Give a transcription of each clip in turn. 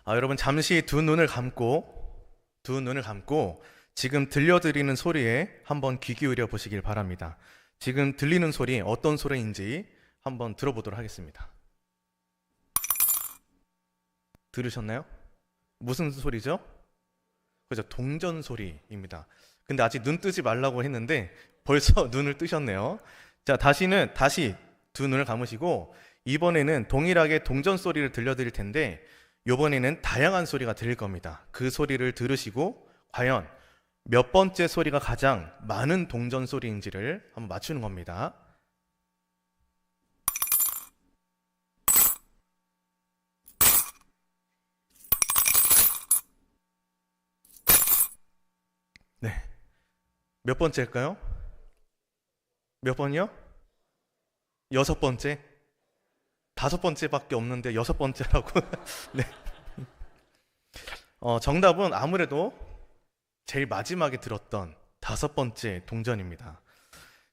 여러분 잠시 두 눈을 감고 지금 들려드리는 소리에 한번 귀 기울여 보시길 바랍니다. 지금 들리는 소리 어떤 소리인지 한번 들어보도록 하겠습니다. 들으셨나요? 무슨 소리죠? 그죠? 동전 소리입니다. 근데 아직 눈 뜨지 말라고 했는데 벌써 눈을 뜨셨네요. 자, 다시 두 눈을 감으시고 이번에는 동일하게 동전 소리를 들려드릴 텐데 이번에는 다양한 소리가 들릴 겁니다. 그 소리를 들으시고 과연 몇 번째 소리가 가장 많은 동전 소리인지를 한번 맞추는 겁니다. 네. 몇 번째일까요? 몇 번이요? 여섯 번째? 다섯 번째밖에 없는데 여섯 번째라고? 네. 정답은 아무래도 제일 마지막에 들었던 다섯 번째 동전입니다.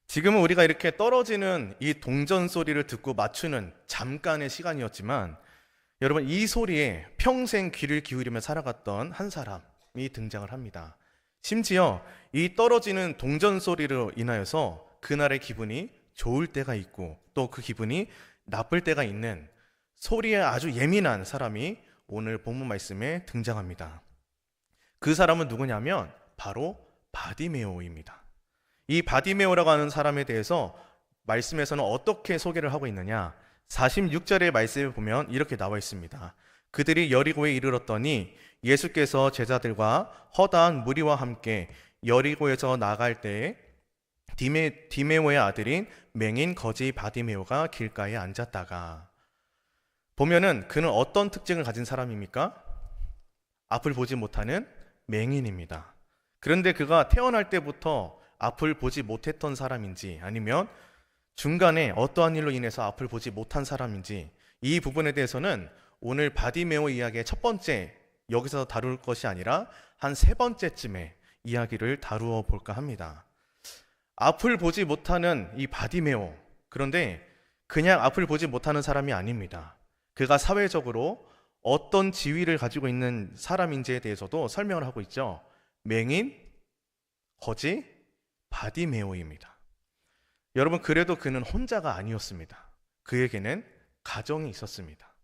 지금은 우리가 이렇게 떨어지는 이 동전 소리를 듣고 맞추는 잠깐의 시간이었지만 여러분 이 소리에 평생 귀를 기울이며 살아갔던 한 사람이 등장을 합니다. 심지어 이 떨어지는 동전 소리로 인하여서 그날의 기분이 좋을 때가 있고 또 그 기분이 나쁠 때가 있는 소리에 아주 예민한 사람이 오늘 본문 말씀에 등장합니다. 그 사람은 누구냐면 바로 바디메오입니다. 이 바디메오라고 하는 사람에 대해서 말씀에서는 어떻게 소개를 하고 있느냐? 46절의 말씀에 보면 이렇게 나와 있습니다. 그들이 여리고에 이르렀더니 예수께서 제자들과 허다한 무리와 함께 여리고에서 나갈 때에 디메오의 아들인 맹인 거지 바디메오가 길가에 앉았다가 보면은 그는 어떤 특징을 가진 사람입니까? 앞을 보지 못하는 맹인입니다. 그런데 그가 태어날 때부터 앞을 보지 못했던 사람인지 아니면 중간에 어떠한 일로 인해서 앞을 보지 못한 사람인지 이 부분에 대해서는 오늘 바디메오 이야기의 첫 번째 여기서 다룰 것이 아니라 한 세 번째쯤에 이야기를 다루어 볼까 합니다. 앞을 보지 못하는 이 바디메오, 그런데 그냥 앞을 보지 못하는 사람이 아닙니다. 그가 사회적으로 어떤 지위를 가지고 있는 사람인지에 대해서도 설명을 하고 있죠. 맹인, 거지, 바디메오입니다. 여러분 그래도 그는 혼자가 아니었습니다. 그에게는 가정이 있었습니다.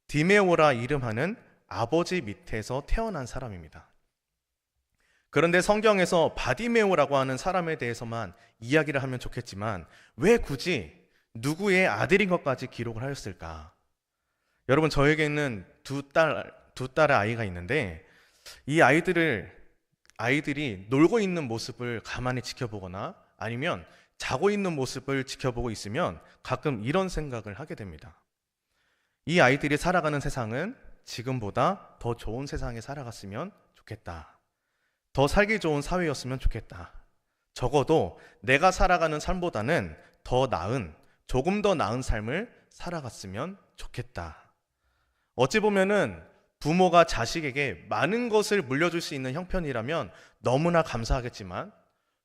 디메오라 이름하는 아버지 밑에서 태어난 사람입니다. 그런데 성경에서 바디메오라고 하는 사람에 대해서만 이야기를 하면 좋겠지만 왜 굳이 누구의 아들인 것까지 기록을 하였을까? 여러분 저에게는 두 딸의 아이가 있는데 이 아이들이 놀고 있는 모습을 가만히 지켜보거나 아니면 자고 있는 모습을 지켜보고 있으면 가끔 이런 생각을 하게 됩니다. 이 아이들이 살아가는 세상은 지금보다 더 좋은 세상에 살아갔으면 좋겠다. 더 살기 좋은 사회였으면 좋겠다. 적어도 내가 살아가는 삶보다는 조금 더 나은 삶을 살아갔으면 좋겠다. 어찌 보면은 부모가 자식에게 많은 것을 물려줄 수 있는 형편이라면 너무나 감사하겠지만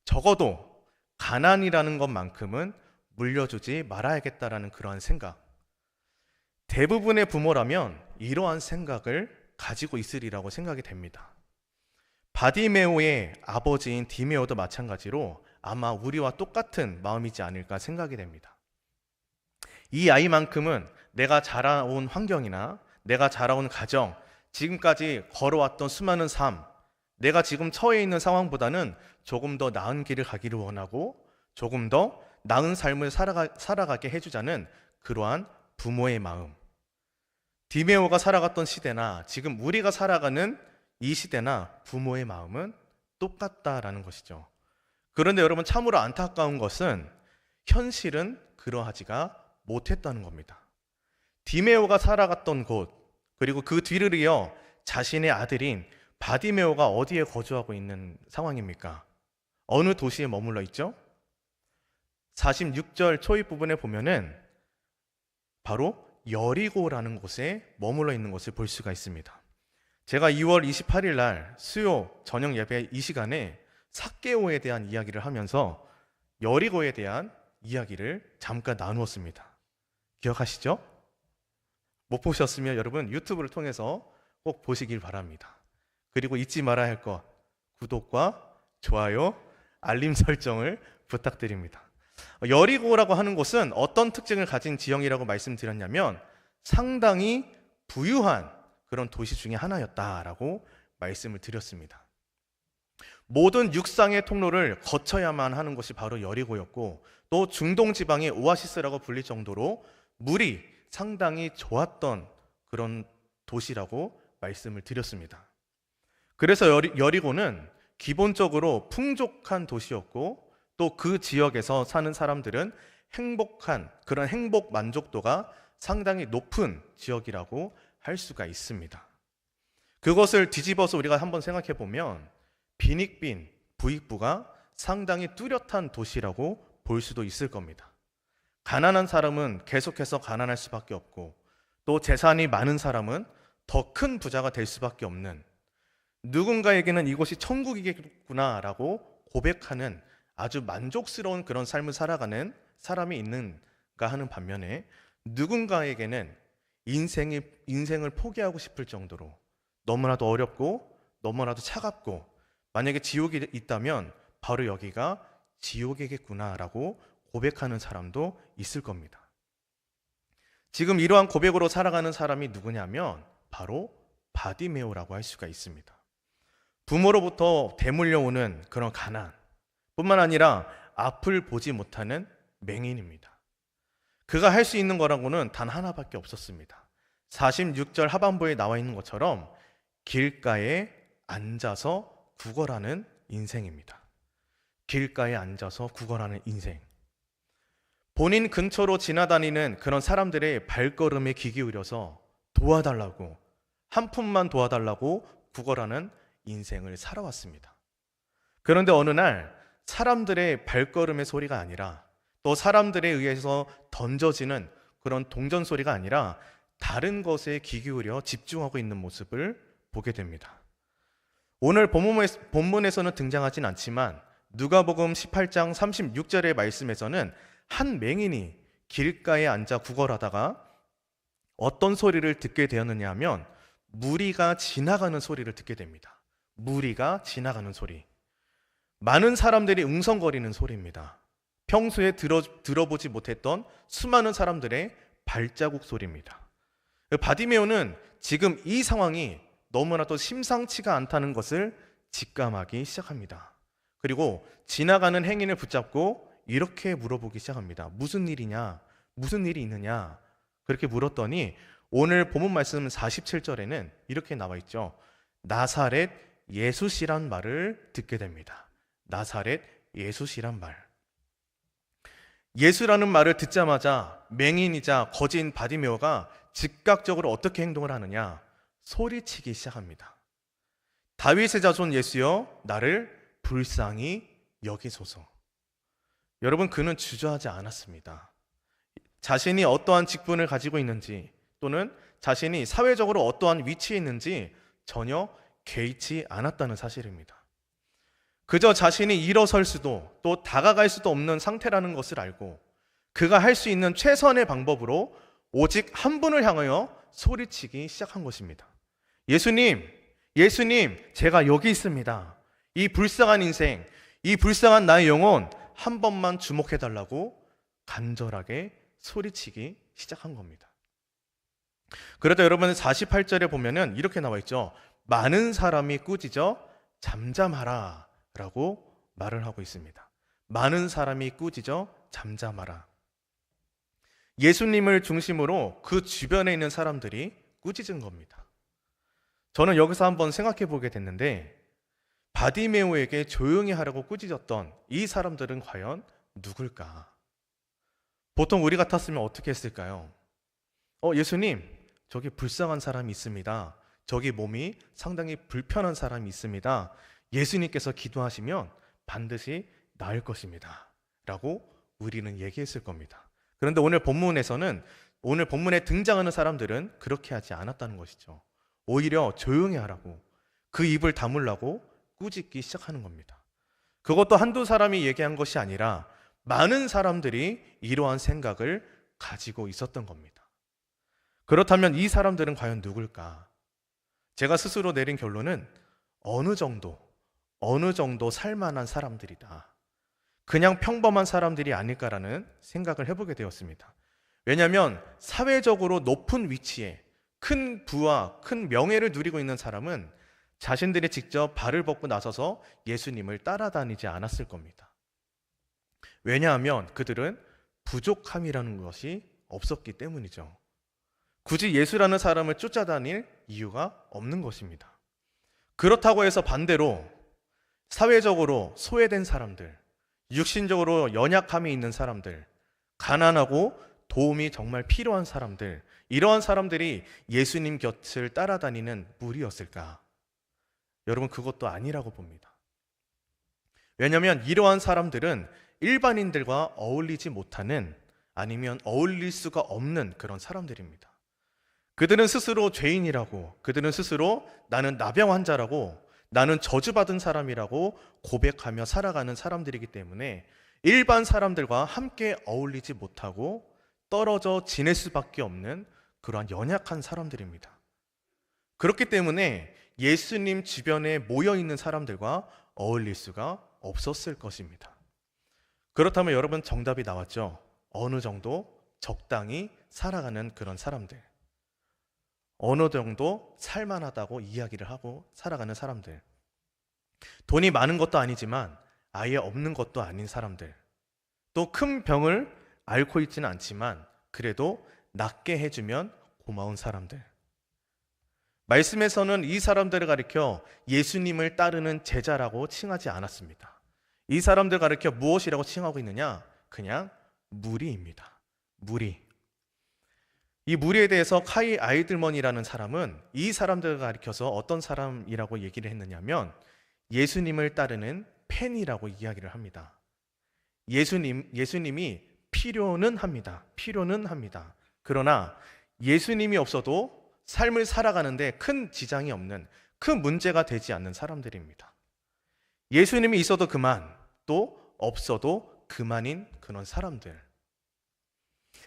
적어도 가난이라는 것만큼은 물려주지 말아야겠다라는 그러한 생각. 대부분의 부모라면 이러한 생각을 가지고 있으리라고 생각이 됩니다. 바디메오의 아버지인 디메오도 마찬가지로 아마 우리와 똑같은 마음이지 않을까 생각이 됩니다. 이 아이만큼은 내가 자라온 환경이나 내가 자라온 가정, 지금까지 걸어왔던 수많은 삶, 내가 지금 처해 있는 상황보다는 조금 더 나은 길을 가기를 원하고 조금 더 나은 삶을 살아가게 해주자는 그러한 부모의 마음. 디메오가 살아갔던 시대나 지금 우리가 살아가는 이 시대나 부모의 마음은 똑같다라는 것이죠. 그런데 여러분 참으로 안타까운 것은 현실은 그러하지가 못했다는 겁니다. 디메오가 살아갔던 곳 그리고 그 뒤를 이어 자신의 아들인 바디메오가 어디에 거주하고 있는 상황입니까? 어느 도시에 머물러 있죠? 46절 초입 부분에 보면은 바로 여리고라는 곳에 머물러 있는 것을 볼 수가 있습니다. 제가 2월 28일 날 수요 저녁 예배 이 시간에 삭개오에 대한 이야기를 하면서 여리고에 대한 이야기를 잠깐 나누었습니다. 기억하시죠? 못 보셨으면 여러분 유튜브를 통해서 꼭 보시길 바랍니다. 그리고 잊지 말아야 할 것, 구독과 좋아요, 알림 설정을 부탁드립니다. 여리고라고 하는 곳은 어떤 특징을 가진 지형이라고 말씀드렸냐면 상당히 부유한 그런 도시 중에 하나였다라고 말씀을 드렸습니다. 모든 육상의 통로를 거쳐야만 하는 곳이 바로 여리고였고, 또 중동 지방의 오아시스라고 불릴 정도로 물이 상당히 좋았던 그런 도시라고 말씀을 드렸습니다. 그래서 여리고는 기본적으로 풍족한 도시였고, 또 그 지역에서 사는 사람들은 행복한 그런 행복 만족도가 상당히 높은 지역이라고 할 수가 있습니다. 그것을 뒤집어서 우리가 한번 생각해 보면 빈익빈 부익부가 상당히 뚜렷한 도시라고 볼 수도 있을 겁니다. 가난한 사람은 계속해서 가난할 수밖에 없고, 또 재산이 많은 사람은 더 큰 부자가 될 수밖에 없는, 누군가에게는 이곳이 천국이겠구나라고 고백하는 아주 만족스러운 그런 삶을 살아가는 사람이 있는가 하는 반면에, 누군가에게는 인생을 포기하고 싶을 정도로 너무나도 어렵고 너무나도 차갑고, 만약에 지옥이 있다면 바로 여기가 지옥이겠구나라고 고백하는 사람도 있을 겁니다. 지금 이러한 고백으로 살아가는 사람이 누구냐면 바로 바디메오라고 할 수가 있습니다. 부모로부터 대물려오는 그런 가난 뿐만 아니라 앞을 보지 못하는 맹인입니다. 그가 할 수 있는 거라고는 단 하나밖에 없었습니다. 46절 하반부에 나와 있는 것처럼 길가에 앉아서 구걸하는 인생입니다. 길가에 앉아서 구걸하는 인생. 본인 근처로 지나다니는 그런 사람들의 발걸음에 귀 기울여서 도와달라고, 한 푼만 도와달라고 구걸하는 인생을 살아왔습니다. 그런데 어느 날 사람들의 발걸음의 소리가 아니라, 또 사람들에 의해서 던져지는 그런 동전 소리가 아니라 다른 것에 귀 기울여 집중하고 있는 모습을 보게 됩니다. 오늘 본문에서는 등장하진 않지만 누가복음 18장 36절의 말씀에서는 한 맹인이 길가에 앉아 구걸하다가 어떤 소리를 듣게 되었느냐 하면 무리가 지나가는 소리를 듣게 됩니다. 무리가 지나가는 소리. 많은 사람들이 웅성거리는 소리입니다. 평소에 들어보지 못했던 수많은 사람들의 발자국 소리입니다. 바디메오는 지금 이 상황이 너무나도 심상치가 않다는 것을 직감하기 시작합니다. 그리고 지나가는 행인을 붙잡고 이렇게 물어보기 시작합니다. 무슨 일이냐? 무슨 일이 있느냐? 그렇게 물었더니 오늘 본문 말씀 47절에는 이렇게 나와 있죠. 나사렛 예수시란 말을 듣게 됩니다. 나사렛 예수시란 말. 예수라는 말을 듣자마자 맹인이자 거진 바디메오가 즉각적으로 어떻게 행동을 하느냐? 소리치기 시작합니다. 다윗의 자손 예수여, 나를 불쌍히 여기소서. 여러분, 그는 주저하지 않았습니다. 자신이 어떠한 직분을 가지고 있는지, 또는 자신이 사회적으로 어떠한 위치에 있는지 전혀 개의치 않았다는 사실입니다. 그저 자신이 일어설 수도 또 다가갈 수도 없는 상태라는 것을 알고 그가 할 수 있는 최선의 방법으로 오직 한 분을 향하여 소리치기 시작한 것입니다. 예수님, 예수님, 제가 여기 있습니다. 이 불쌍한 인생, 이 불쌍한 나의 영혼 한 번만 주목해달라고 간절하게 소리치기 시작한 겁니다. 그러다 여러분 48절에 보면은 이렇게 나와 있죠. 많은 사람이 꾸짖어 잠잠하라 라고 말을 하고 있습니다. 많은 사람이 꾸짖어 잠잠하라. 예수님을 중심으로 그 주변에 있는 사람들이 꾸짖은 겁니다. 저는 여기서 한번 생각해 보게 됐는데, 바디메오에게 조용히 하라고 꾸짖었던 이 사람들은 과연 누굴까? 보통 우리 같았으면 어떻게 했을까요? 예수님, 저기 불쌍한 사람이 있습니다. 저기 몸이 상당히 불편한 사람이 있습니다. 예수님께서 기도하시면 반드시 나을 것입니다. 라고 우리는 얘기했을 겁니다. 그런데 오늘 본문에 등장하는 사람들은 그렇게 하지 않았다는 것이죠. 오히려 조용히 하라고, 그 입을 다물라고 꾸짖기 시작하는 겁니다. 그것도 한두 사람이 얘기한 것이 아니라 많은 사람들이 이러한 생각을 가지고 있었던 겁니다. 그렇다면 이 사람들은 과연 누굴까? 제가 스스로 내린 결론은 어느 정도 살만한 사람들이다. 그냥 평범한 사람들이 아닐까라는 생각을 해보게 되었습니다. 왜냐하면 사회적으로 높은 위치에 큰 부와 큰 명예를 누리고 있는 사람은 자신들이 직접 발을 벗고 나서서 예수님을 따라다니지 않았을 겁니다. 왜냐하면 그들은 부족함이라는 것이 없었기 때문이죠. 굳이 예수라는 사람을 쫓아다닐 이유가 없는 것입니다. 그렇다고 해서 반대로 사회적으로 소외된 사람들, 육신적으로 연약함이 있는 사람들, 가난하고 도움이 정말 필요한 사람들, 이러한 사람들이 예수님 곁을 따라다니는 무리였을까? 여러분, 그것도 아니라고 봅니다. 왜냐하면 이러한 사람들은 일반인들과 어울리지 못하는, 아니면 어울릴 수가 없는 그런 사람들입니다. 그들은 스스로 죄인이라고, 그들은 스스로 나는 나병 환자라고, 나는 저주받은 사람이라고 고백하며 살아가는 사람들이기 때문에 일반 사람들과 함께 어울리지 못하고 떨어져 지낼 수밖에 없는 그러한 연약한 사람들입니다. 그렇기 때문에 예수님 주변에 모여 있는 사람들과 어울릴 수가 없었을 것입니다. 그렇다면 여러분, 정답이 나왔죠? 어느 정도 적당히 살아가는 그런 사람들, 어느 정도 살만하다고 이야기를 하고 살아가는 사람들, 돈이 많은 것도 아니지만 아예 없는 것도 아닌 사람들, 또 큰 병을 앓고 있지는 않지만 그래도 낫게 해주면 고마운 사람들. 말씀에서는 이 사람들을 가리켜 예수님을 따르는 제자라고 칭하지 않았습니다. 이 사람들 가리켜 무엇이라고 칭하고 있느냐? 그냥 무리입니다. 무리. 이 무리에 대해서 카이 아이들먼이라는 사람은 이 사람들을 가리켜서 어떤 사람이라고 얘기를 했느냐면 예수님을 따르는 팬이라고 이야기를 합니다. 예수님이 필요는 합니다. 필요는 합니다. 그러나 예수님이 없어도 삶을 살아가는데 큰 지장이 없는, 큰 문제가 되지 않는 사람들입니다. 예수님이 있어도 그만, 또 없어도 그만인 그런 사람들.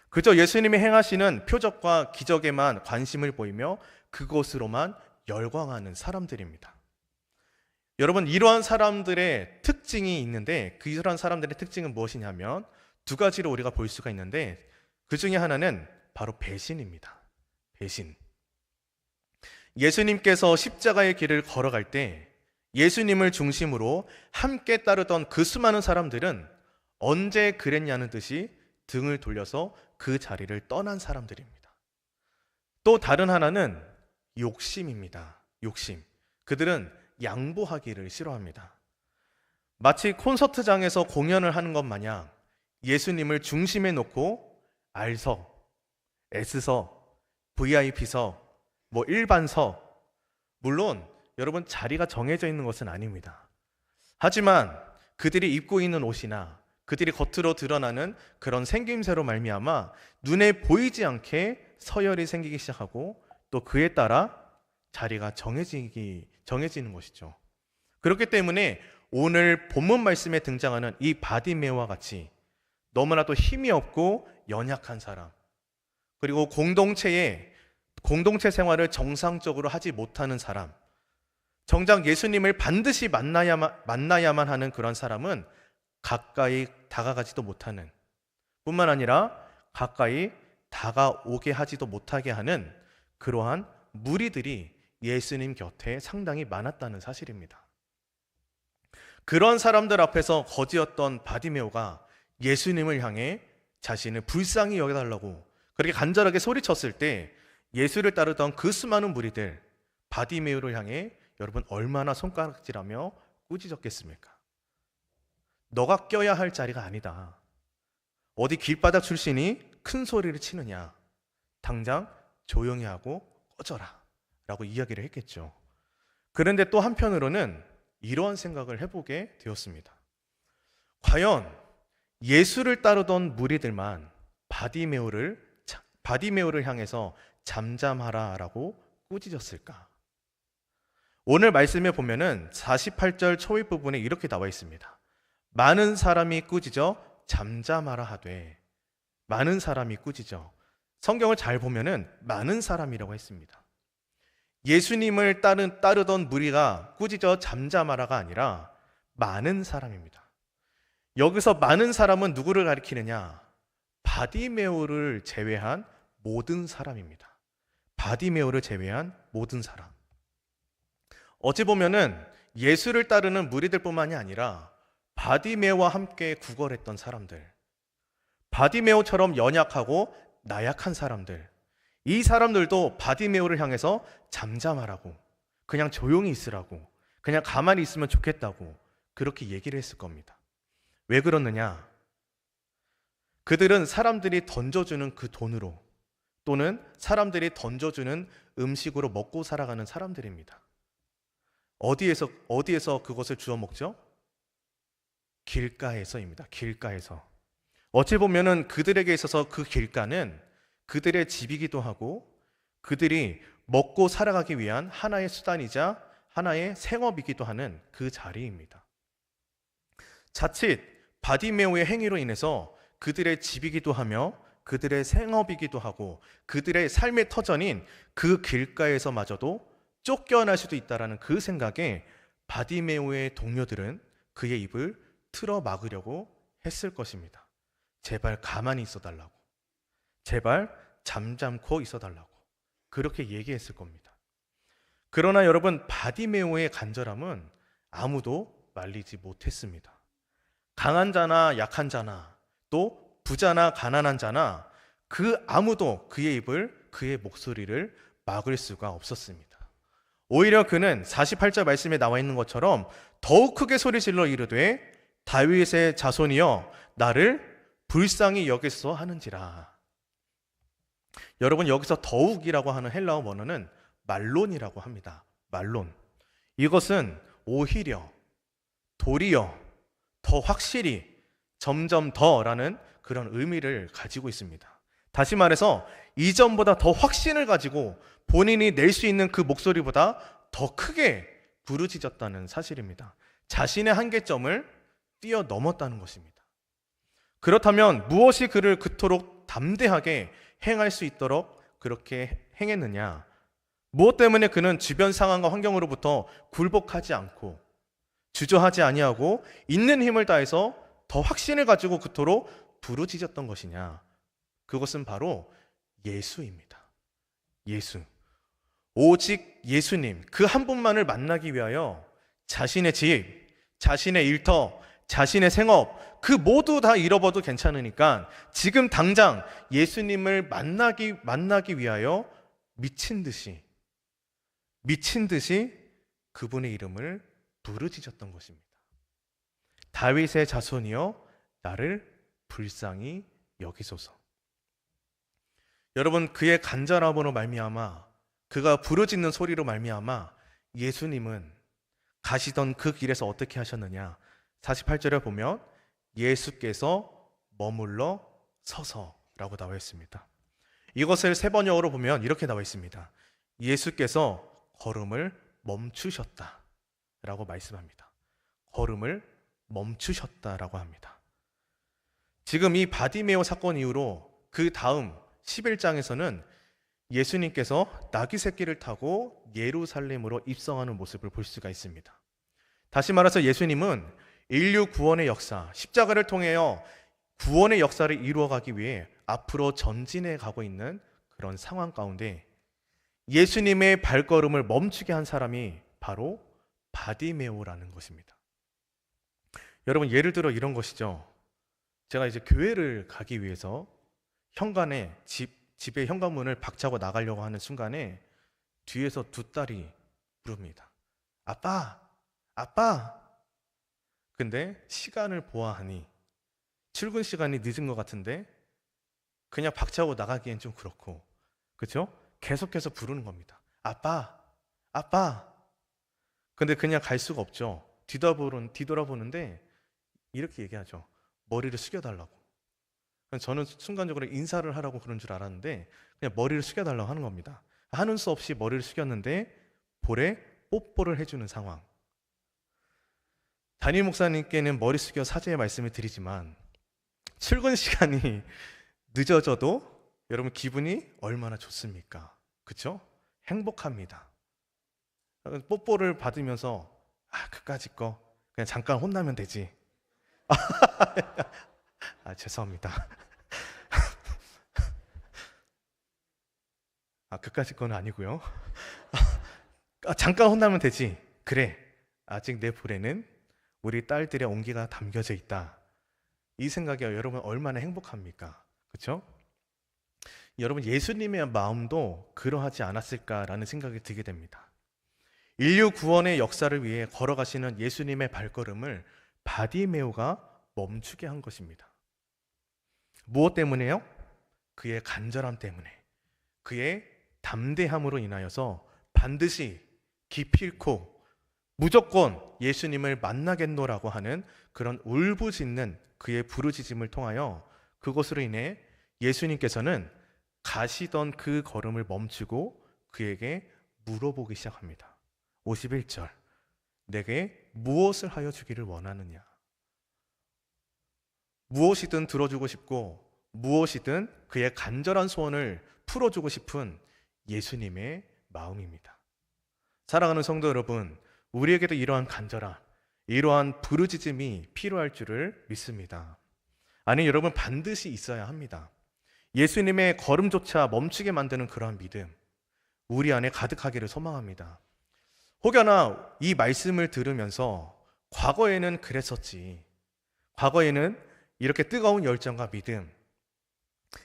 그저 예수님이 행하시는 표적과 기적에만 관심을 보이며 그것으로만 열광하는 사람들입니다. 여러분, 이러한 사람들의 특징이 있는데, 이러한 사람들의 특징은 무엇이냐면 두 가지로 우리가 볼 수가 있는데, 그 중에 하나는 바로 배신입니다. 배신. 예수님께서 십자가의 길을 걸어갈 때 예수님을 중심으로 함께 따르던 그 수많은 사람들은 언제 그랬냐는 듯이 등을 돌려서 그 자리를 떠난 사람들입니다. 또 다른 하나는 욕심입니다. 욕심. 그들은 양보하기를 싫어합니다. 마치 콘서트장에서 공연을 하는 것 마냥 예수님을 중심에 놓고 R석, S석, VIP석, 일반석, 물론 여러분 자리가 정해져 있는 것은 아닙니다. 하지만 그들이 입고 있는 옷이나 그들이 겉으로 드러나는 그런 생김새로 말미암아 눈에 보이지 않게 서열이 생기기 시작하고 또 그에 따라 자리가 정해지는 것이죠. 그렇기 때문에 오늘 본문 말씀에 등장하는 이 바디메오와 같이 너무나도 힘이 없고 연약한 사람, 그리고 공동체 생활을 정상적으로 하지 못하는 사람, 정작 예수님을 반드시 만나야만 하는 그런 사람은 가까이 다가가지도 못하는, 뿐만 아니라 가까이 다가오게 하지도 못하게 하는 그러한 무리들이 예수님 곁에 상당히 많았다는 사실입니다. 그런 사람들 앞에서 거지였던 바디메오가 예수님을 향해 자신을 불쌍히 여겨달라고 그렇게 간절하게 소리쳤을 때 예수를 따르던 그 수많은 무리들, 바디메오를 향해 여러분 얼마나 손가락질하며 꾸짖었겠습니까? 너가 껴야 할 자리가 아니다. 어디 길바닥 출신이 큰 소리를 치느냐. 당장 조용히 하고 꺼져라 라고 이야기를 했겠죠. 그런데 또 한편으로는 이러한 생각을 해보게 되었습니다. 과연 예수를 따르던 무리들만 바디메오를 향해서 잠잠하라 라고 꾸짖었을까? 오늘 말씀에 보면은 48절 초입 부분에 이렇게 나와 있습니다. 많은 사람이 꾸짖어 잠잠하라 하되, 많은 사람이 꾸짖어. 성경을 잘 보면은 많은 사람이라고 했습니다. 예수님을 따르던 무리가 꾸짖어 잠잠하라가 아니라 많은 사람입니다. 여기서 많은 사람은 누구를 가리키느냐? 바디메오를 제외한 모든 사람입니다. 바디메오를 제외한 모든 사람. 어찌 보면은 예수를 따르는 무리들뿐만이 아니라 바디메오와 함께 구걸했던 사람들, 바디메오처럼 연약하고 나약한 사람들, 이 사람들도 바디메오를 향해서 잠잠하라고, 그냥 조용히 있으라고, 그냥 가만히 있으면 좋겠다고 그렇게 얘기를 했을 겁니다. 왜 그러느냐? 그들은 사람들이 던져주는 그 돈으로 또는 사람들이 던져주는 음식으로 먹고 살아가는 사람들입니다. 어디에서 그것을 주워 먹죠? 길가에서입니다. 길가에서. 어찌 보면은 그들에게 있어서 그 길가는 그들의 집이기도 하고 그들이 먹고 살아가기 위한 하나의 수단이자 하나의 생업이기도 하는 그 자리입니다. 자칫 바디메오의 행위로 인해서 그들의 집이기도 하며 그들의 생업이기도 하고 그들의 삶의 터전인 그 길가에서마저도 쫓겨날 수도 있다는 그 생각에 바디메오의 동료들은 그의 입을 틀어 막으려고 했을 것입니다. 제발 가만히 있어달라고, 제발 잠잠코 있어달라고 그렇게 얘기했을 겁니다. 그러나 여러분, 바디메오의 간절함은 아무도 말리지 못했습니다. 강한 자나 약한 자나 또 부자나 가난한 자나 그 아무도 그의 입을, 그의 목소리를 막을 수가 없었습니다. 오히려 그는 48절 말씀에 나와 있는 것처럼 더욱 크게 소리질러 이르되 다윗의 자손이여 나를 불쌍히 여기소서 하는지라. 여러분, 여기서 더욱이라고 하는 헬라어 원어는 말론이라고 합니다. 말론. 이것은 오히려, 도리어, 더 확실히, 점점 더라는 그런 의미를 가지고 있습니다. 다시 말해서 이전보다 더 확신을 가지고 본인이 낼 수 있는 그 목소리보다 더 크게 부르짖었다는 사실입니다. 자신의 한계점을 뛰어넘었다는 것입니다. 그렇다면 무엇이 그를 그토록 담대하게 행할 수 있도록 그렇게 행했느냐? 무엇 때문에 그는 주변 상황과 환경으로부터 굴복하지 않고 주저하지 아니하고 있는 힘을 다해서 더 확신을 가지고 그토록 부르짖었던 것이냐? 그것은 바로 예수입니다. 예수. 오직 예수님, 그 한 분만을 만나기 위하여 자신의 집, 자신의 일터, 자신의 생업, 그 모두 다 잃어버려도 괜찮으니까 지금 당장 예수님을 만나기 위하여 미친 듯이 그분의 이름을 부르짖었던 것입니다. 다윗의 자손이여 나를 불쌍히 여기소서. 여러분, 그의 간절함으로 말미암아, 그가 부르짖는 소리로 말미암아 예수님은 가시던 그 길에서 어떻게 하셨느냐? 48절에 보면 예수께서 머물러 서서라고 나와 있습니다. 이것을 세번역으로 보면 이렇게 나와 있습니다. 예수께서 걸음을 멈추셨다라고 말씀합니다. 걸음을 멈추셨다라고 합니다. 지금 이 바디메오 사건 이후로 그 다음 11장에서는 예수님께서 나귀 새끼를 타고 예루살렘으로 입성하는 모습을 볼 수가 있습니다. 다시 말해서 예수님은 인류 구원의 역사, 십자가를 통하여 구원의 역사를 이루어가기 위해 앞으로 전진해 가고 있는 그런 상황 가운데 예수님의 발걸음을 멈추게 한 사람이 바로 바디메오라는 것입니다. 여러분, 예를 들어 이런 것이죠. 제가 이제 교회를 가기 위해서 현관에 집의 현관문을 박차고 나가려고 하는 순간에 뒤에서 두 딸이 부릅니다. 아빠, 아빠. 근데 시간을 보아하니 출근 시간이 늦은 것 같은데 그냥 박차고 나가기엔 좀 그렇고, 그렇죠? 계속해서 부르는 겁니다. 아빠, 아빠. 근데 그냥 갈 수가 없죠. 뒤돌아보는데 이렇게 얘기하죠. 머리를 숙여달라고. 저는 순간적으로 인사를 하라고 그런 줄 알았는데 그냥 머리를 숙여달라고 하는 겁니다. 하는 수 없이 머리를 숙였는데 볼에 뽀뽀를 해주는 상황. 담임 목사님께는 머리 숙여 사죄의 말씀을 드리지만 출근 시간이 늦어져도 여러분 기분이 얼마나 좋습니까? 그렇죠? 행복합니다. 뽀뽀를 받으면서 그까짓 거 그냥 잠깐 혼나면 되지. 죄송합니다. 그까짓 건 아니고요. 잠깐 혼나면 되지. 그래, 아직 내 볼에는 우리 딸들의 온기가 담겨져 있다. 이 생각이 여러분 얼마나 행복합니까? 그렇죠? 여러분, 예수님의 마음도 그러하지 않았을까라는 생각이 들게 됩니다. 인류 구원의 역사를 위해 걸어가시는 예수님의 발걸음을 바디메오가 멈추게 한 것입니다. 무엇 때문에요? 그의 간절함 때문에, 그의 담대함으로 인하여서 반드시 기필코 무조건 예수님을 만나겠노라고 하는 그런 울부짖는 그의 부르짖음을 통하여 그것으로 인해 예수님께서는 가시던 그 걸음을 멈추고 그에게 물어보기 시작합니다. 51절, 내게 무엇을 하여 주기를 원하느냐? 무엇이든 들어주고 싶고 무엇이든 그의 간절한 소원을 풀어주고 싶은 예수님의 마음입니다. 사랑하는 성도 여러분, 우리에게도 이러한 간절함, 이러한 부르짖음이 필요할 줄을 믿습니다. 아니, 여러분, 반드시 있어야 합니다. 예수님의 걸음조차 멈추게 만드는 그러한 믿음, 우리 안에 가득하기를 소망합니다. 혹여나 이 말씀을 들으면서 과거에는 그랬었지, 과거에는 이렇게 뜨거운 열정과 믿음,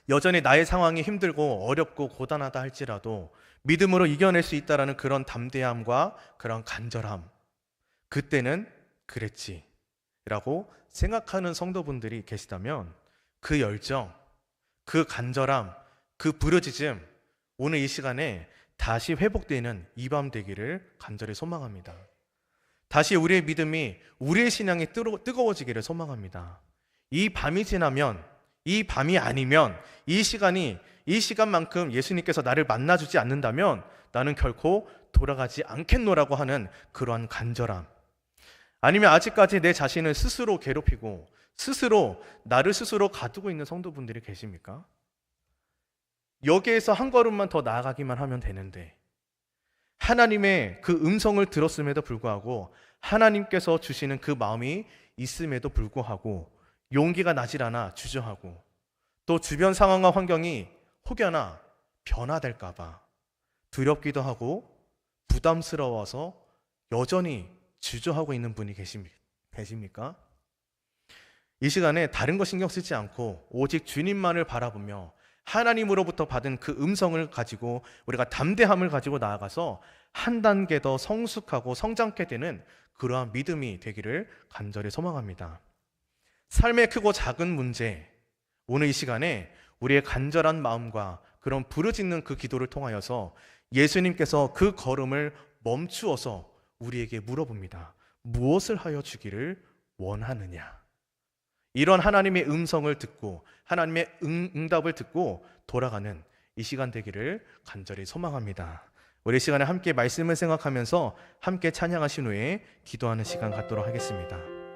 여전히 나의 상황이 힘들고 어렵고 고단하다 할지라도 믿음으로 이겨낼 수 있다는 그런 담대함과 그런 간절함, 그때는 그랬지 라고 생각하는 성도분들이 계시다면 그 열정, 그 간절함, 그 부르짖음, 오늘 이 시간에 다시 회복되는 이 밤 되기를 간절히 소망합니다. 다시 우리의 믿음이, 우리의 신앙이 뜨거워지기를 소망합니다. 이 밤이 지나면, 이 밤이 아니면, 이 시간만큼 예수님께서 나를 만나주지 않는다면 나는 결코 돌아가지 않겠노라고 하는 그러한 간절함, 아니면 아직까지 내 자신을 스스로 괴롭히고 나를 스스로 가두고 있는 성도분들이 계십니까? 여기에서 한 걸음만 더 나아가기만 하면 되는데, 하나님의 그 음성을 들었음에도 불구하고, 하나님께서 주시는 그 마음이 있음에도 불구하고 용기가 나질 않아 주저하고, 또 주변 상황과 환경이 혹여나 변화될까 봐 두렵기도 하고 부담스러워서 여전히 주저하고 있는 분이 계십니까? 이 시간에 다른 거 신경 쓰지 않고 오직 주님만을 바라보며 하나님으로부터 받은 그 음성을 가지고 우리가 담대함을 가지고 나아가서 한 단계 더 성숙하고 성장케 되는 그러한 믿음이 되기를 간절히 소망합니다. 삶의 크고 작은 문제, 오늘 이 시간에 우리의 간절한 마음과 그런 부르짖는 그 기도를 통하여서 예수님께서 그 걸음을 멈추어서 우리에게 물어봅니다. 무엇을 하여 주기를 원하느냐? 이런 하나님의 음성을 듣고 하나님의 응답을 듣고 돌아가는 이 시간 되기를 간절히 소망합니다. 우리 시간에 함께 말씀을 생각하면서 함께 찬양하신 후에 기도하는 시간 갖도록 하겠습니다.